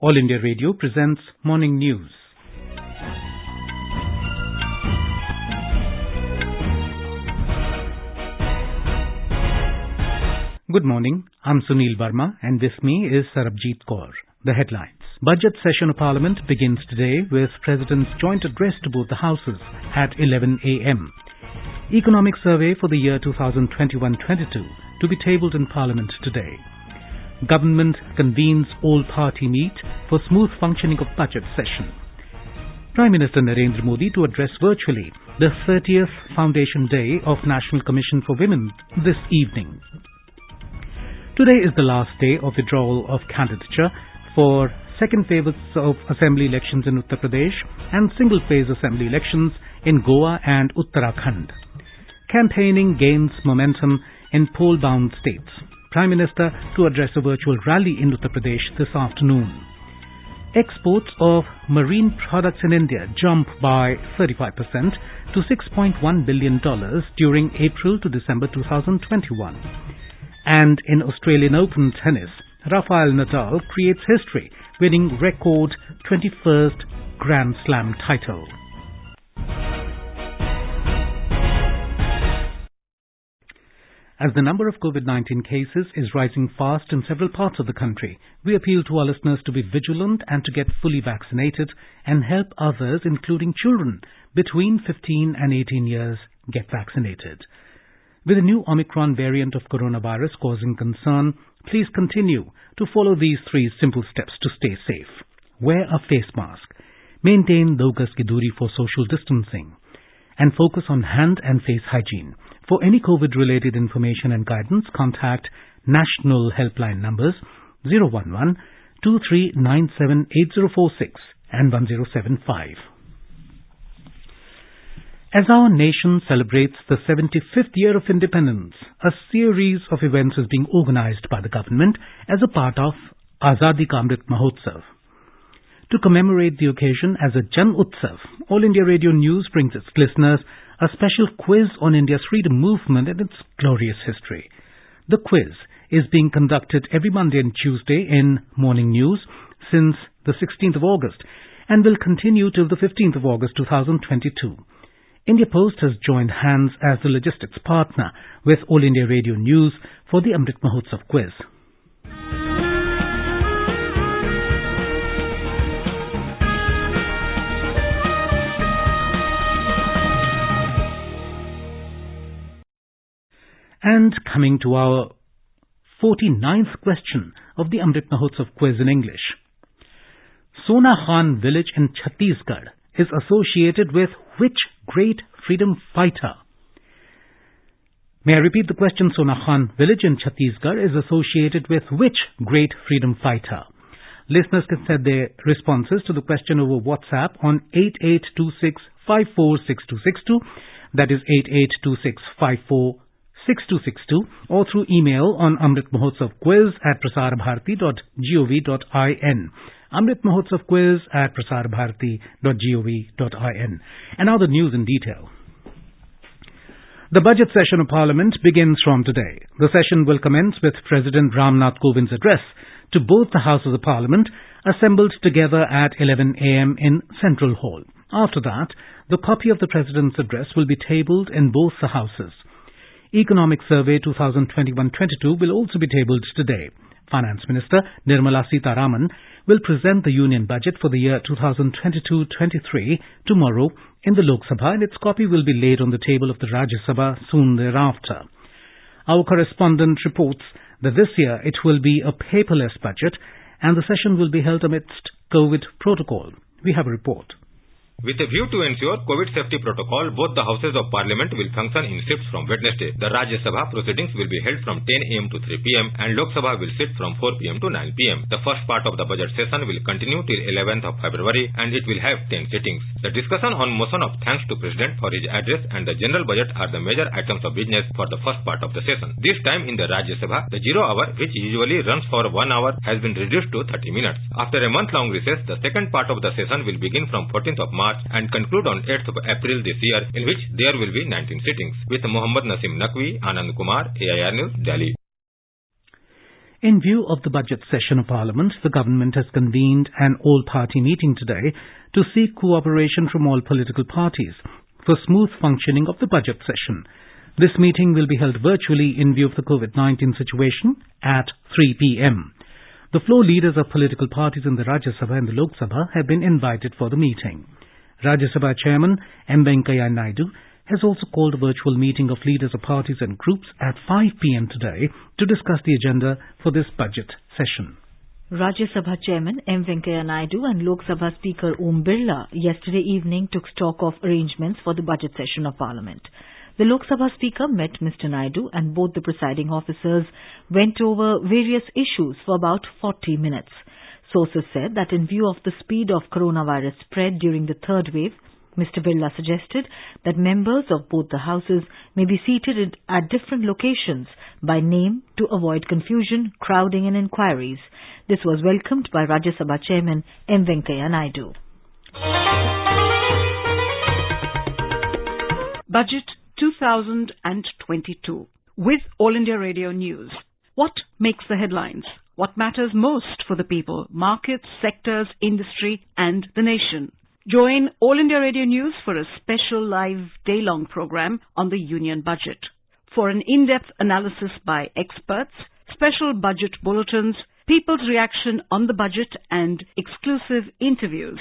All India Radio presents Morning News. Good morning, I'm Sunil Verma and with me is Sarabjit Kaur. The headlines. Budget session of Parliament begins today with President's joint address to both the Houses at 11 a.m. Economic survey for the year 2021-22 to be tabled in Parliament today. Government convenes all-party meet for smooth functioning of budget session. Prime Minister Narendra Modi to address virtually the 30th Foundation Day of National Commission for Women this evening. Today is the last day of withdrawal of candidature for second phase of assembly elections in Uttar Pradesh and single-phase assembly elections in Goa and Uttarakhand. Campaigning gains momentum in poll-bound states. Prime Minister to address a virtual rally in Uttar Pradesh this afternoon. Exports of marine products in India jump by 35% to $6.1 billion during April to December 2021. And in Australian Open tennis, Rafael Nadal creates history, winning record 21st Grand Slam title. As the number of COVID-19 cases is rising fast in several parts of the country, we appeal to our listeners to be vigilant and to get fully vaccinated and help others, including children between 15 and 18 years, get vaccinated. With the new Omicron variant of coronavirus causing concern, please continue to follow these 3 simple steps to stay safe. Wear a face mask, maintain 2 gaz ki duri for social distancing, and focus on hand and face hygiene. For any COVID-related information and guidance, contact national helpline numbers 011 2397 8046 and 1075. As our nation celebrates the 75th year of independence, a series of events is being organized by the government as a part of Azadi Ka Amrit Mahotsav. To commemorate the occasion as a Jan Utsav, All India Radio News brings its listeners a special quiz on India's freedom movement and its glorious history. The quiz is being conducted every Monday and Tuesday in Morning News since the 16th of August and will continue till the 15th of August 2022. India Post has joined hands as the logistics partner with All India Radio News for the Amrit Mahotsav quiz. And coming to our 49th question of the Amrit Mahotsav quiz in English. Sona Khan village in Chhattisgarh is associated with which great freedom fighter? May I repeat the question? Sona Khan village in Chhattisgarh is associated with which great freedom fighter? Listeners can send their responses to the question over WhatsApp on 8826546262. That is 8826546262 or through email on amritmahotsavquiz@prasarbharati.gov.in. Amrit Mahotsav quiz at prasarbharati.gov.in. And now the news in detail. The budget session of Parliament begins from today. The session will commence with President Ramnath Kovind's address to both the Houses of Parliament assembled together at 11 a.m. in Central Hall. After that, the copy of the President's address will be tabled in both the Houses. Economic Survey 2021-22 will also be tabled today. Finance Minister Nirmala Sitharaman will present the Union Budget for the year 2022-23 tomorrow in the Lok Sabha and its copy will be laid on the table of the Rajya Sabha soon thereafter. Our correspondent reports that this year it will be a paperless budget and the session will be held amidst COVID protocol. We have a report. With a view to ensure COVID safety protocol, both the Houses of Parliament will function in shifts from Wednesday. The Rajya Sabha proceedings will be held from 10 a.m. to 3 p.m. and Lok Sabha will sit from 4 p.m. to 9 p.m. The first part of the budget session will continue till 11th of February and it will have 10 sittings. The discussion on motion of thanks to President for his address and the general budget are the major items of business for the first part of the session. This time in the Rajya Sabha, the 0 hour, which usually runs for 1 hour, has been reduced to 30 minutes. After a month-long recess, the second part of the session will begin from 14th of March and conclude on 8th of April this year, in which there will be 19 sittings. With Mohammad Nasim Naqvi, Anand Kumar, AIR News, Delhi. In view of the budget session of Parliament, the government has convened an all-party meeting today to seek cooperation from all political parties for smooth functioning of the budget session. This meeting will be held virtually in view of the COVID-19 situation at 3 p.m. The floor leaders of political parties in the Rajya Sabha and the Lok Sabha have been invited for the meeting. Rajya Sabha Chairman M. Venkaiah Naidu has also called a virtual meeting of leaders of parties and groups at 5 p.m. today to discuss the agenda for this budget session. Rajya Sabha Chairman M. Venkaiah Naidu and Lok Sabha Speaker Om Birla yesterday evening took stock of arrangements for the budget session of Parliament. The Lok Sabha Speaker met Mr. Naidu and both the presiding officers went over various issues for about 40 minutes. Sources said that in view of the speed of coronavirus spread during the third wave, Mr. Birla suggested that members of both the houses may be seated at different locations by name to avoid confusion, crowding and inquiries. This was welcomed by Rajya Sabha Chairman M. Venkaiah Naidu. Budget 2022 with All India Radio News. What makes the headlines? What matters most for the people, markets, sectors, industry and the nation? Join All India Radio News for a special live day-long program on the Union Budget. For an in-depth analysis by experts, special budget bulletins, people's reaction on the budget and exclusive interviews.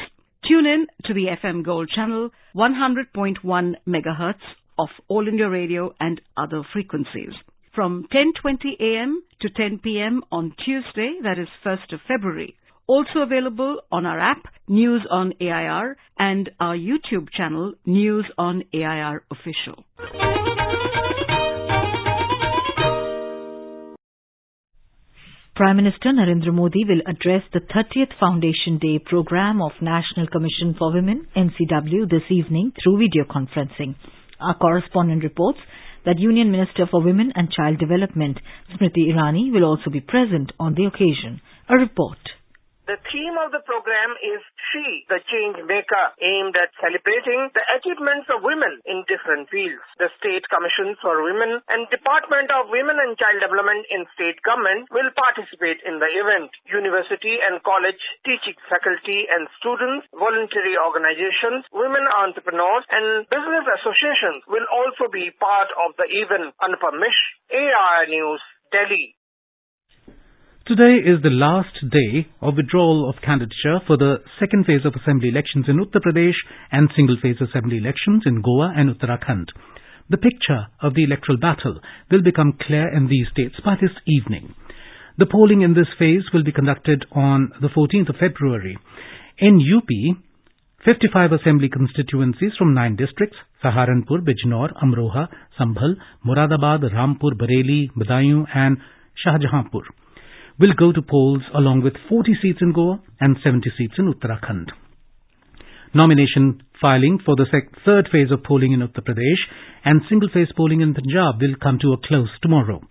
Tune in to the FM Gold channel 100.1 MHz of All India Radio and other frequencies. From 10:20 a.m. to 10 p.m. on Tuesday, that is 1st of February. Also available on our app, News on AIR, and our YouTube channel, News on AIR Official. Prime Minister Narendra Modi will address the 30th Foundation Day program of National Commission for Women, NCW, this evening through video conferencing. Our correspondent reports that Union Minister for Women and Child Development, Smriti Irani, will also be present on the occasion. A report. The theme of the program is She, the Change Maker, aimed at celebrating the achievements of women in different fields. The State Commissions for Women and Department of Women and Child Development in state government will participate in the event. University and college teaching faculty and students, voluntary organizations, women entrepreneurs and business associations will also be part of the event. Anupam Mish, AIR News, Delhi. Today is the last day of withdrawal of candidature for the second phase of assembly elections in Uttar Pradesh and single phase assembly elections in Goa and Uttarakhand. The picture of the electoral battle will become clear in these states by this evening. The polling in this phase will be conducted on the 14th of February. In UP, 55 assembly constituencies from 9 districts, Saharanpur, Bijnor, Amroha, Sambhal, Moradabad, Rampur, Bareilly, Badaयूं and Shahjahanpur will go to polls along with 40 seats in Goa and 70 seats in Uttarakhand. Nomination filing for the third phase of polling in Uttar Pradesh and single-phase polling in Punjab will come to a close tomorrow.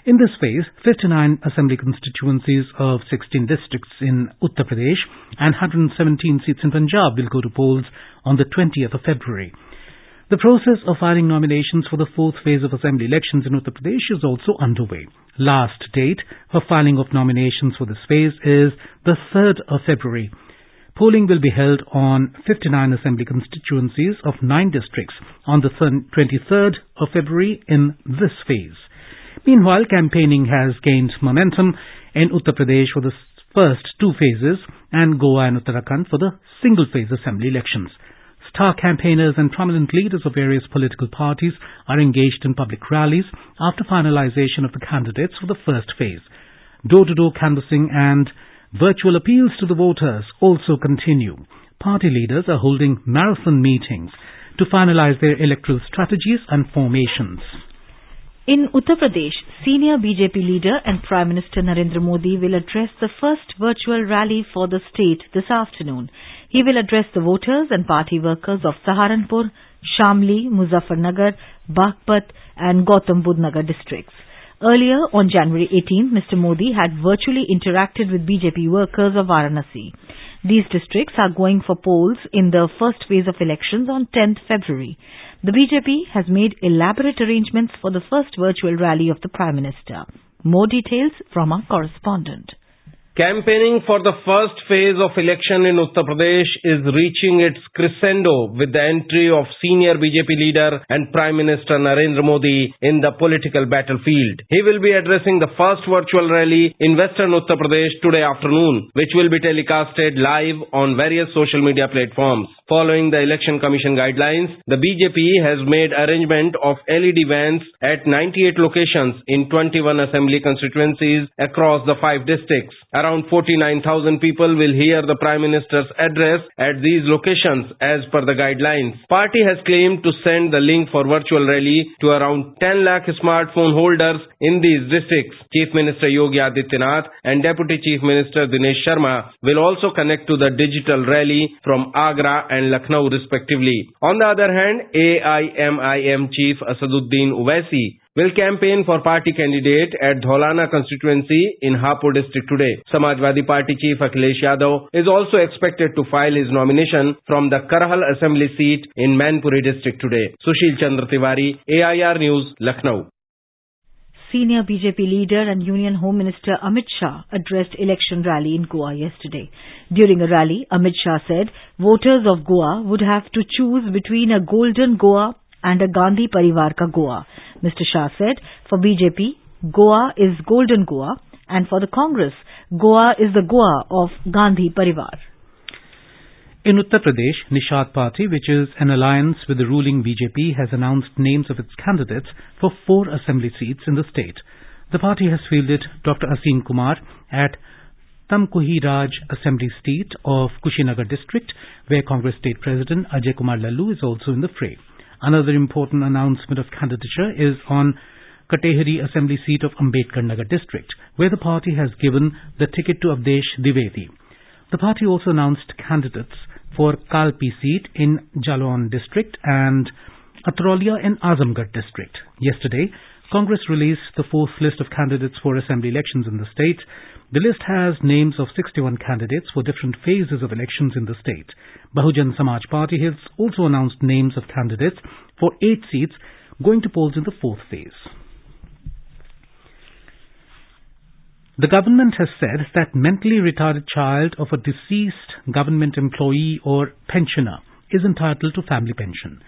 In this phase, 59 assembly constituencies of 16 districts in Uttar Pradesh and 117 seats in Punjab will go to polls on the 20th of February. The process of filing nominations for the fourth phase of assembly elections in Uttar Pradesh is also underway. Last date for filing of nominations for this phase is the 3rd of February. Polling will be held on 59 assembly constituencies of 9 districts on the 23rd of February in this phase. Meanwhile, campaigning has gained momentum in Uttar Pradesh for the first 2 phases and Goa and Uttarakhand for the single-phase assembly elections. Star campaigners and prominent leaders of various political parties are engaged in public rallies after finalization of the candidates for the first phase. Door-to-door canvassing and virtual appeals to the voters also continue. Party leaders are holding marathon meetings to finalize their electoral strategies and formations. In Uttar Pradesh, senior BJP leader and Prime Minister Narendra Modi will address the first virtual rally for the state this afternoon. He will address the voters and party workers of Saharanpur, Shamli, Muzaffarnagar, Baghpat and Gautam Budh Nagar districts. Earlier, on January 18, Mr. Modi had virtually interacted with BJP workers of Varanasi. These districts are going for polls in the first phase of elections on 10th February. The BJP has made elaborate arrangements for the first virtual rally of the Prime Minister. More details from our correspondent. Campaigning for the first phase of election in Uttar Pradesh is reaching its crescendo with the entry of senior BJP leader and Prime Minister Narendra Modi in the political battlefield. He will be addressing the first virtual rally in western Uttar Pradesh today afternoon, which will be telecasted live on various social media platforms. Following the Election Commission guidelines, the BJP has made arrangement of LED vans at 98 locations in 21 assembly constituencies across the 5 districts. Around 49,000 people will hear the Prime Minister's address at these locations as per the guidelines. Party has claimed to send the link for virtual rally to around 10 lakh smartphone holders in these districts. Chief Minister Yogi Adityanath and Deputy Chief Minister Dinesh Sharma will also connect to the digital rally from Agra and Lucknow respectively. On the other hand, AIMIM Chief Asaduddin Owaisi will campaign for party candidate at Dholana constituency in Hapur district today. Samajwadi Party Chief Akhilesh Yadav is also expected to file his nomination from the Karhal assembly seat in Mainpuri district today. Sushil Chandra Tiwari, AIR News, Lucknow. Senior BJP leader and Union Home Minister Amit Shah addressed election rally in Goa yesterday. During a rally, Amit Shah said voters of Goa would have to choose between a golden Goa and a Gandhi Parivar ka Goa. Mr. Shah said for BJP, Goa is golden Goa, and for the Congress, Goa is the Goa of Gandhi Parivar. In Uttar Pradesh, Nishad Party, which is an alliance with the ruling BJP, has announced names of its candidates for 4 assembly seats in the state. The party has fielded Dr. Asim Kumar at Tamkuhi Raj Assembly seat of Kushinagar district, where Congress State President Ajay Kumar Lallu is also in the fray. Another important announcement of candidature is on Katehri Assembly seat of Ambedkar Nagar district, where the party has given the ticket to Avdesh Dwivedi. The party also announced candidates for Kalpi seat in Jalon district and Atrolia in Azamgarh district. Yesterday, Congress released the 4th list of candidates for assembly elections in the state. The list has names of 61 candidates for different phases of elections in the state. Bahujan Samaj Party has also announced names of candidates for 8 seats going to polls in the 4th phase. The government has said that mentally retarded child of a deceased government employee or pensioner is entitled to family pension.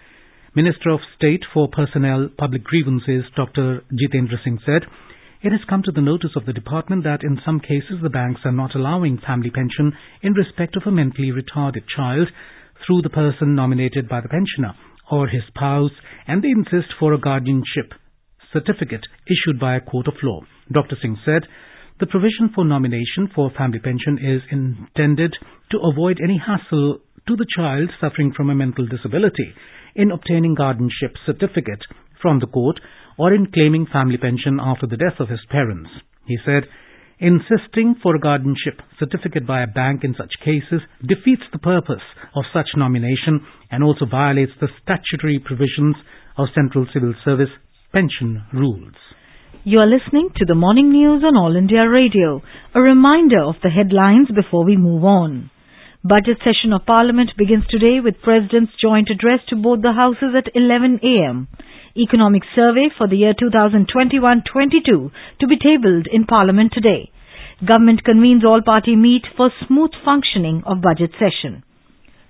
Minister of State for Personnel, Public Grievances, Dr. Jitendra Singh said, it has come to the notice of the department that in some cases the banks are not allowing family pension in respect of a mentally retarded child through the person nominated by the pensioner or his spouse, and they insist for a guardianship certificate issued by a court of law. Dr. Singh said, the provision for nomination for family pension is intended to avoid any hassle to the child suffering from a mental disability in obtaining guardianship certificate from the court or in claiming family pension after the death of his parents. He said, insisting for a guardianship certificate by a bank in such cases defeats the purpose of such nomination and also violates the statutory provisions of Central Civil Service pension rules. You are listening to the morning news on All India Radio. A reminder of the headlines before we move on. Budget session of Parliament begins today with President's joint address to both the houses at 11 a.m. Economic survey for the year 2021-22 to be tabled in Parliament today. Government convenes all-party meet for smooth functioning of budget session.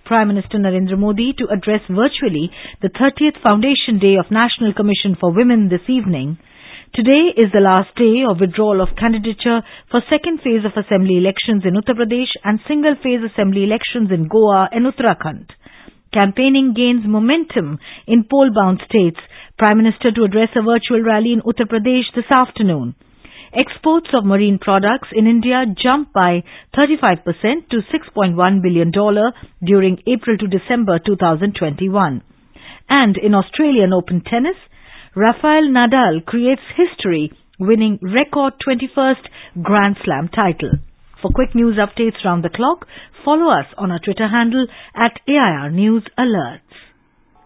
Prime Minister Narendra Modi to address virtually the 30th Foundation Day of National Commission for Women this evening. Today is the last day of withdrawal of candidature for second phase of assembly elections in Uttar Pradesh and single phase assembly elections in Goa and Uttarakhand. Campaigning gains momentum in poll-bound states. Prime Minister to address a virtual rally in Uttar Pradesh this afternoon. Exports of marine products in India jumped by 35% to $6.1 billion during April to December 2021. And in Australian Open tennis, Rafael Nadal creates history, winning record 21st Grand Slam title. For quick news updates round the clock, follow us on our Twitter handle at AIR News Alerts.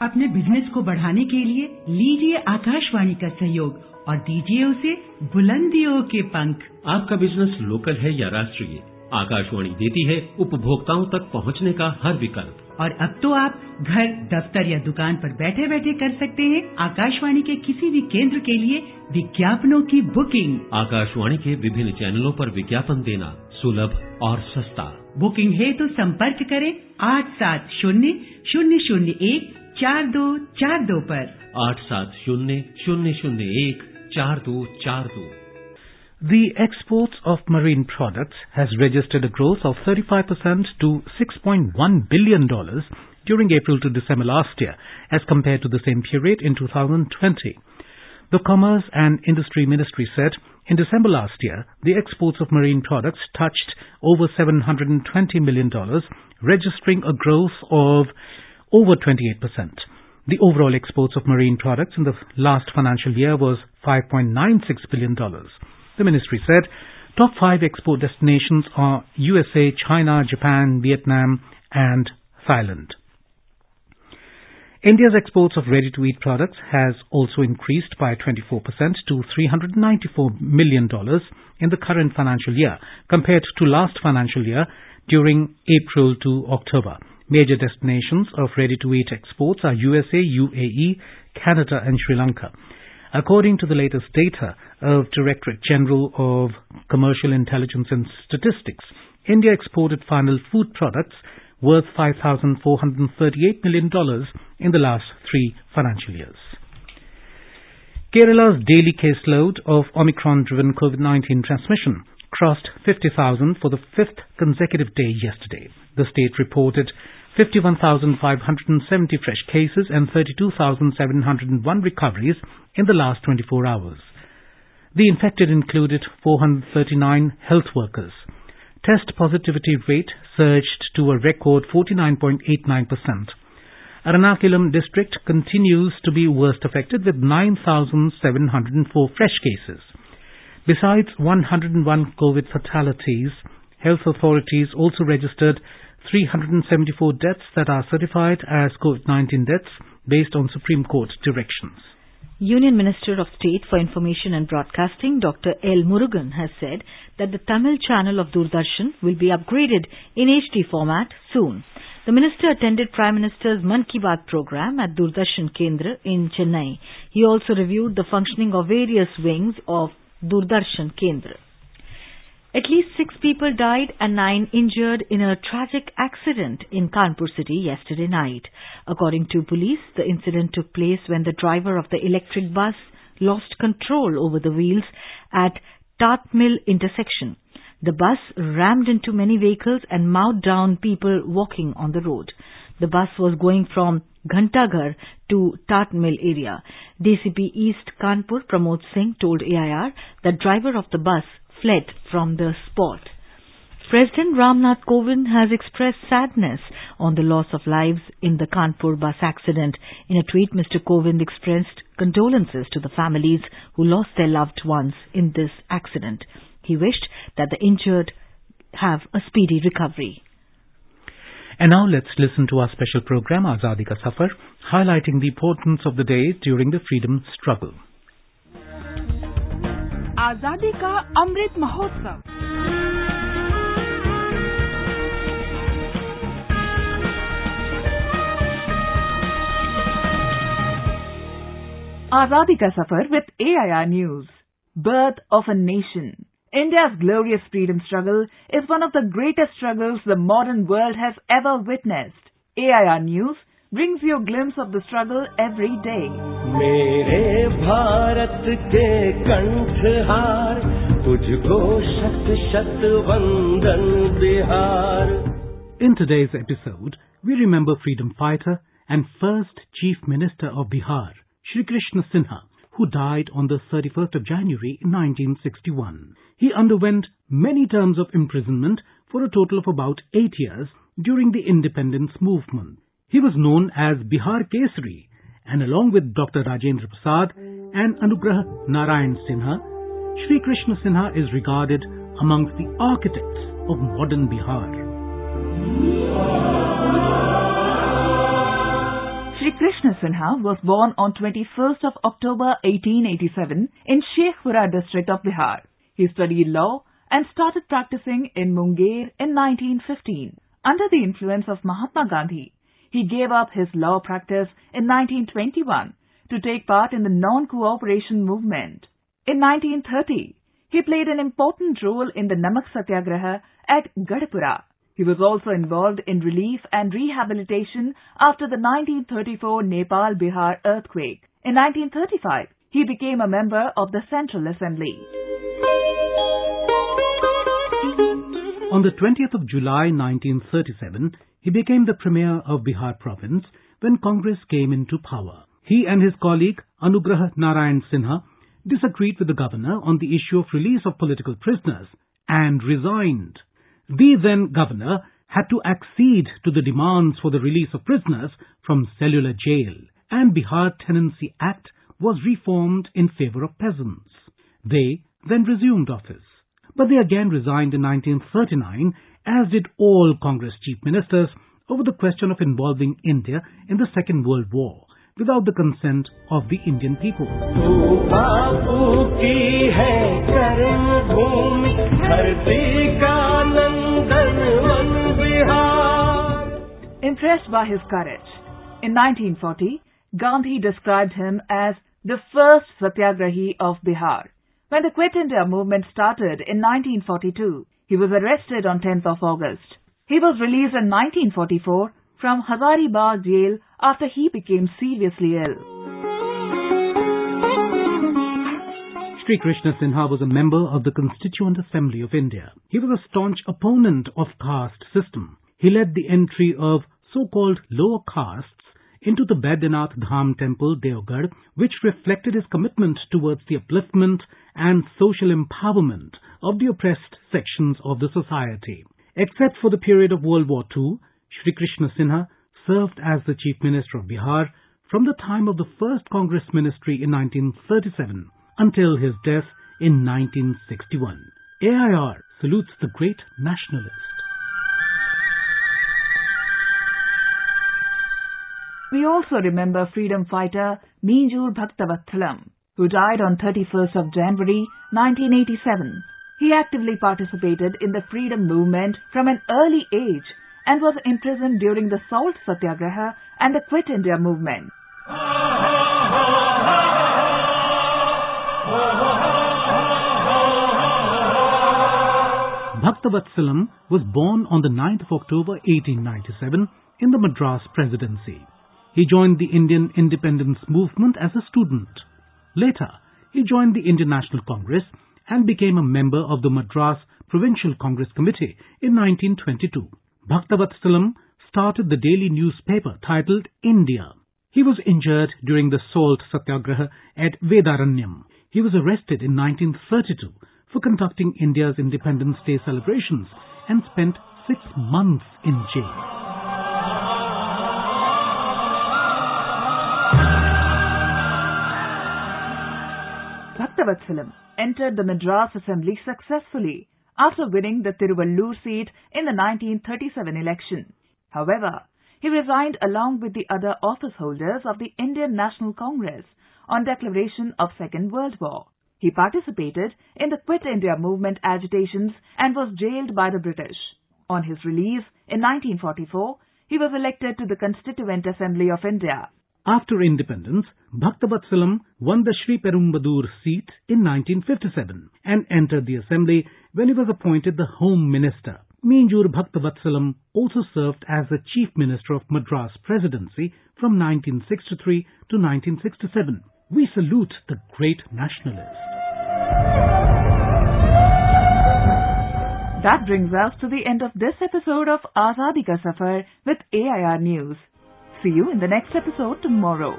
अपने business को बढ़ाने के लिए लीजिए आकाशवाणी का सहयोग और दीजिए उसे बुलंदियों के पंख। आपका बिजनेस लोकल है या राष्ट्रीय, आकाशवाणी देती है उपभोक्ताओं तक पहुंचने का हर विकल्प। और अब तो आप घर, दफ्तर या दुकान पर बैठे बैठे कर सकते हैं आकाशवाणी के किसी भी केंद्र के लिए विज्ञापनों की बुकिंग। आकाशवाणी के विभिन्न चैनलों पर विज्ञापन देना सुलभ और सस्ता। बुकिंग है तो संपर्क करें 870-001-4242 पर। 870-001-4242। The exports of marine products has registered a growth of 35% to $6.1 billion during April to December last year as compared to the same period in 2020. The Commerce and Industry Ministry said in December last year, the exports of marine products touched over $720 million, registering a growth of over 28%. The overall exports of marine products in the last financial year was $5.96 billion. The ministry said top 5 export destinations are USA, China, Japan, Vietnam and Thailand. India's exports of ready-to-eat products has also increased by 24% to $394 million in the current financial year compared to last financial year during April to October. Major destinations of ready-to-eat exports are USA, UAE, Canada and Sri Lanka. According to the latest data of Directorate General of Commercial Intelligence and Statistics, India exported final food products worth $5,438 million in the last 3 financial years. Kerala's daily caseload of Omicron-driven COVID-19 transmission crossed 50,000 for the 5th consecutive day yesterday. The state reported 51,570 fresh cases and 32,701 recoveries in the last 24 hours. The infected included 439 health workers. Test positivity rate surged to a record 49.89%. Ernakulam district continues to be worst affected with 9,704 fresh cases. Besides 101 COVID fatalities, health authorities also registered 374 deaths that are certified as COVID-19 deaths based on Supreme Court directions. Union Minister of State for Information and Broadcasting, Dr. L. Murugan, has said that the Tamil channel of Doordarshan will be upgraded in HD format soon. The minister attended Prime Minister's Mann Ki Baat program at Doordarshan Kendra in Chennai. He also reviewed the functioning of various wings of Doordarshan Kendra. At least 6 people died and 9 injured in a tragic accident in Kanpur city yesterday night. According to police, the incident took place when the driver of the electric bus lost control over the wheels at Tat Mill intersection. The bus rammed into many vehicles and mowed down people walking on the road. The bus was going from Ghantaghar to Tat Mill area. DCP East Kanpur Pramod Singh told AIR that driver of the bus fled from the spot. President Ramnath Kovind has expressed sadness on the loss of lives in the Kanpur bus accident. In a tweet, Mr. Kovind expressed condolences to the families who lost their loved ones in this accident. He wished that the injured have a speedy recovery. And now let's listen to our special program, Azadi Ka Safar, highlighting the importance of the day during the freedom struggle. आजादी का Amrit Mahotsav. Azadi Ka Safar with AIR News. Birth of a nation. India's glorious freedom struggle is one of the greatest struggles the modern world has ever witnessed. AIR News brings you a glimpse of the struggle every day. मेरे भारत के कंठहार तुझको शत शत वंदन Bihar. In today's episode, we remember freedom fighter and first Chief Minister of Bihar, Shri Krishna Sinha, who died on the 31st of January 1961. He underwent many terms of imprisonment for a total of about 8 years during the independence movement. He was known as Bihar Kesari, and along with Dr. Rajendra Prasad and Anugrah Narayan Sinha, Shri Krishna Sinha is regarded amongst the architects of modern Bihar. Shri Krishna Sinha was born on 21st of October 1887 in Sheikhpura district of Bihar. He studied law and started practicing in Munger in 1915. Under the influence of Mahatma Gandhi, he gave up his law practice in 1921 to take part in the non-cooperation movement. In 1930, he played an important role in the Namak Satyagraha at Gadapura. He was also involved in relief and rehabilitation after the 1934 Nepal-Bihar earthquake. In 1935, he became a member of the Central Assembly. On the 20th of July 1937, he became the Premier of Bihar province when Congress came into power. He and his colleague Anugrah Narayan Sinha disagreed with the governor on the issue of release of political prisoners and resigned. The then governor had to accede to the demands for the release of prisoners from cellular jail, and Bihar Tenancy Act was reformed in favour of peasants. They then resumed office, but they again resigned in 1939, as did all Congress chief ministers, over the question of involving India in the Second World War, without the consent of the Indian people. Impressed by his courage, in 1940, Gandhi described him as the first Satyagrahi of Bihar. When the Quit India movement started in 1942, he was arrested on 10th of August. He was released in 1944 from Hazaribagh jail after he became seriously ill. Sri Krishna Sinha was a member of the Constituent Assembly of India. He was a staunch opponent of caste system. He led the entry of so-called lower castes into the Baidyanath Dham temple, Deogarh, which reflected his commitment towards the upliftment and social empowerment of the oppressed sections of the society. Except for the period of World War II, Sri Krishna Sinha served as the Chief Minister of Bihar from the time of the first Congress ministry in 1937 until his death in 1961. AIR salutes the great nationalist. We also remember freedom fighter Minjur Bhaktavatthalam, who died on 31st of January 1987. He actively participated in the freedom movement from an early age and was imprisoned during the Salt Satyagraha and the Quit India movement. Bhaktavatthalam was born on the 9th of October 1897 in the Madras Presidency. He joined the Indian independence movement as a student. Later, he joined the Indian National Congress and became a member of the Madras Provincial Congress Committee in 1922. Bhaktavatthalam started the daily newspaper titled India. He was injured during the Salt Satyagraha at Vedaranyam. He was arrested in 1932 for conducting India's Independence Day celebrations and spent 6 months in jail. Bhaktavatthalam entered the Madras Assembly successfully after winning the Tiruvallur seat in the 1937 election. However, he resigned along with the other office holders of the Indian National Congress on declaration of Second World War. He participated in the Quit India movement agitations and was jailed by the British. On his release in 1944, he was elected to the Constituent Assembly of India. After independence, Bhaktavatthalam won the Sri Perumbadur seat in 1957 and entered the assembly when he was appointed the Home Minister. Minjur Bhaktavatthalam also served as the Chief Minister of Madras Presidency from 1963 to 1967. We salute the great nationalist. That brings us to the end of this episode of Azadi Ka Safar with AIR News. See you in the next episode tomorrow.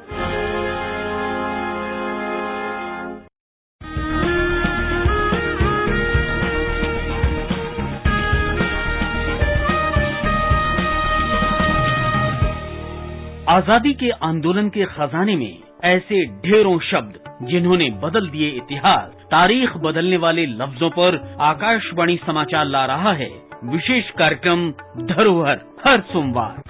आजादी के आंदोलन के खजाने में ऐसे ढेरों शब्द जिन्होंने बदल दिए इतिहास, तारीख बदलने वाले लफ्जों पर आकाशवाणी समाचार ला रहा है विशेष कार्यक्रम धरोहर हर सोमवार।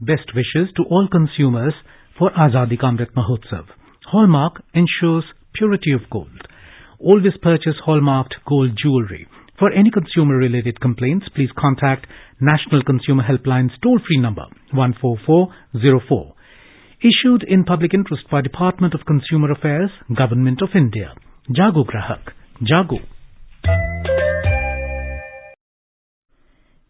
best wishes to all consumers for Azadi Ka Amrit Mahotsav. Hallmark ensures purity of gold. Always purchase hallmarked gold jewelry. For any consumer-related complaints, please contact National Consumer Helpline's toll-free number 14404. Issued in public interest by Department of Consumer Affairs, Government of India. Jago Grahak. Jago.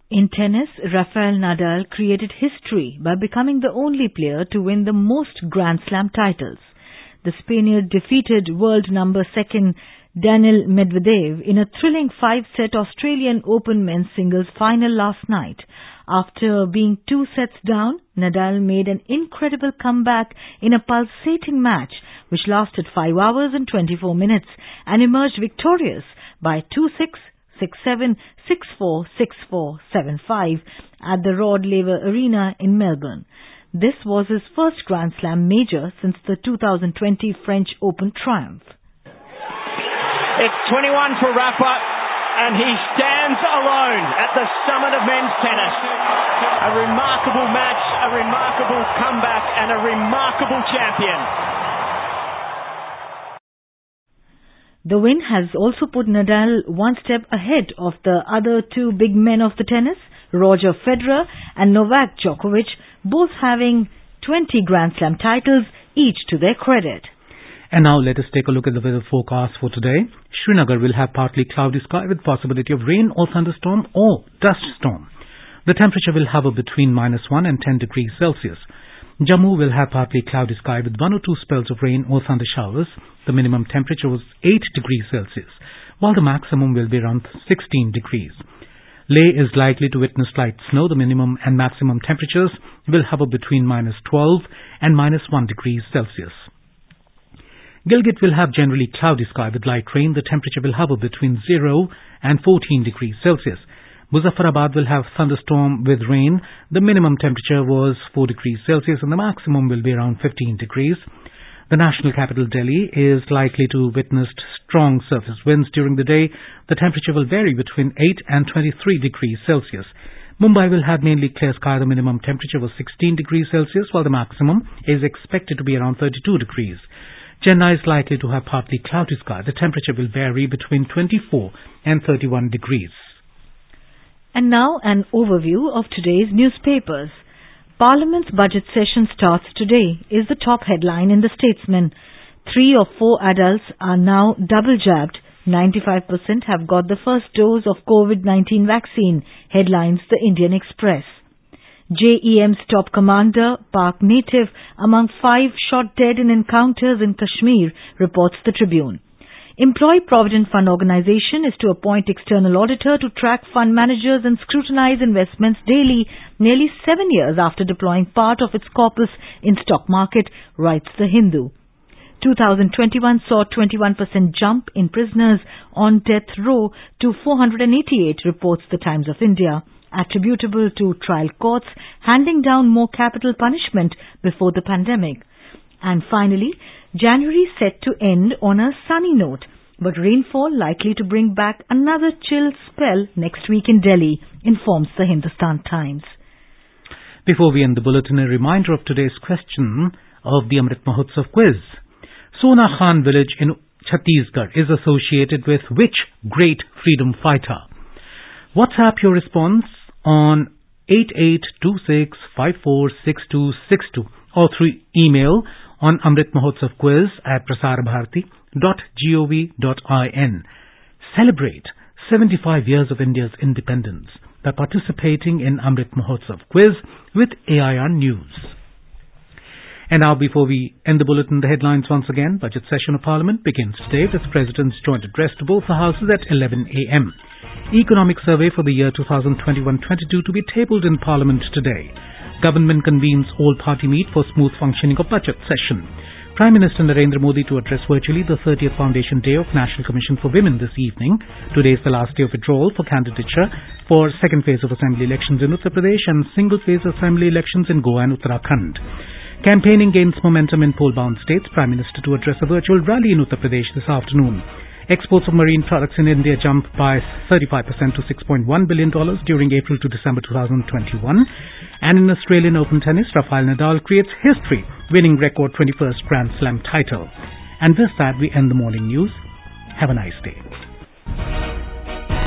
In tennis, Rafael Nadal created history by becoming the only player to win the most Grand Slam titles. The Spaniard defeated world number 2 Daniil Medvedev in a thrilling 5-set Australian Open men's singles final last night. After being 2 sets down, Nadal made an incredible comeback in a pulsating match which lasted 5 hours and 24 minutes and emerged victorious by 2-6, 6-7, 6-4, 6-4, 7-5 at the Rod Laver Arena in Melbourne. This was his first Grand Slam major since the 2020 French Open triumph. It's 21 for Rafa, and he stands alone at the summit of men's tennis. A remarkable match, a remarkable comeback, and a remarkable champion. The win has also put Nadal one step ahead of the other two big men of the tennis, Roger Federer and Novak Djokovic, both having 20 Grand Slam titles, each to their credit. And now let us take a look at the weather forecast for today. Srinagar will have partly cloudy sky with possibility of rain or thunderstorm or dust storm. The temperature will hover between -1 and 10 degrees Celsius. Jammu will have partly cloudy sky with 1 or 2 spells of rain or thunder showers. The minimum temperature was 8 degrees Celsius, while the maximum will be around 16 degrees. Leh is likely to witness light snow. The minimum and maximum temperatures will hover between -12 and -1 degrees Celsius. Gilgit will have generally cloudy sky with light rain. The temperature will hover between 0 and 14 degrees Celsius. Muzaffarabad will have thunderstorm with rain. The minimum temperature was 4 degrees Celsius and the maximum will be around 15 degrees. The national capital Delhi is likely to witness strong surface winds during the day. The temperature will vary between 8 and 23 degrees Celsius. Mumbai will have mainly clear sky. The minimum temperature was 16 degrees Celsius while the maximum is expected to be around 32 degrees. Chennai is likely to have partly cloudy sky. The temperature will vary between 24 and 31 degrees. And now an overview of today's newspapers. Parliament's budget session starts today is the top headline in the Statesman. 3 of 4 adults are now double jabbed. 95% have got the first dose of COVID-19 vaccine, headlines the Indian Express. JEM's top commander, Pak native, among 5 shot dead in encounters in Kashmir, reports the Tribune. Employee Provident Fund Organization is to appoint external auditor to track fund managers and scrutinize investments daily, nearly 7 years after deploying part of its corpus in stock market, writes The Hindu. 2021 saw 21% jump in prisoners on death row to 488, reports The Times of India, attributable to trial courts handing down more capital punishment before the pandemic. And finally, January set to end on a sunny note, but rainfall likely to bring back another chill spell next week in Delhi, informs the Hindustan Times. Before we end the bulletin, a reminder of today's question of the Amrit Mahotsav quiz. Sona Khan village in Chhattisgarh is associated with which great freedom fighter? WhatsApp your response on 8826546262 or through email on amritmahotsavquiz@prasarbharati.gov.in. Celebrate 75 years of India's independence by participating in Amrit Mahotsav quiz with AIR News. And now, before we end the bulletin, the headlines once again. Budget session of Parliament begins today with President's joint address to both the houses at 11 a.m. Economic survey for the year 2021-22 to be tabled in Parliament today. Government convenes all-party meet for smooth functioning of budget session. Prime Minister Narendra Modi to address virtually the 30th Foundation Day of National Commission for Women this evening. Today is the last day of withdrawal for candidature for second phase of assembly elections in Uttar Pradesh and single phase assembly elections in Goa and Uttarakhand. Campaigning gains momentum in poll-bound states. Prime Minister to address a virtual rally in Uttar Pradesh this afternoon. Exports of marine products in India jumped by 35% to $6.1 billion during April to December 2021. And in Australian Open tennis, Rafael Nadal creates history, winning record 21st Grand Slam title. And with that, we end the morning news. Have a nice day.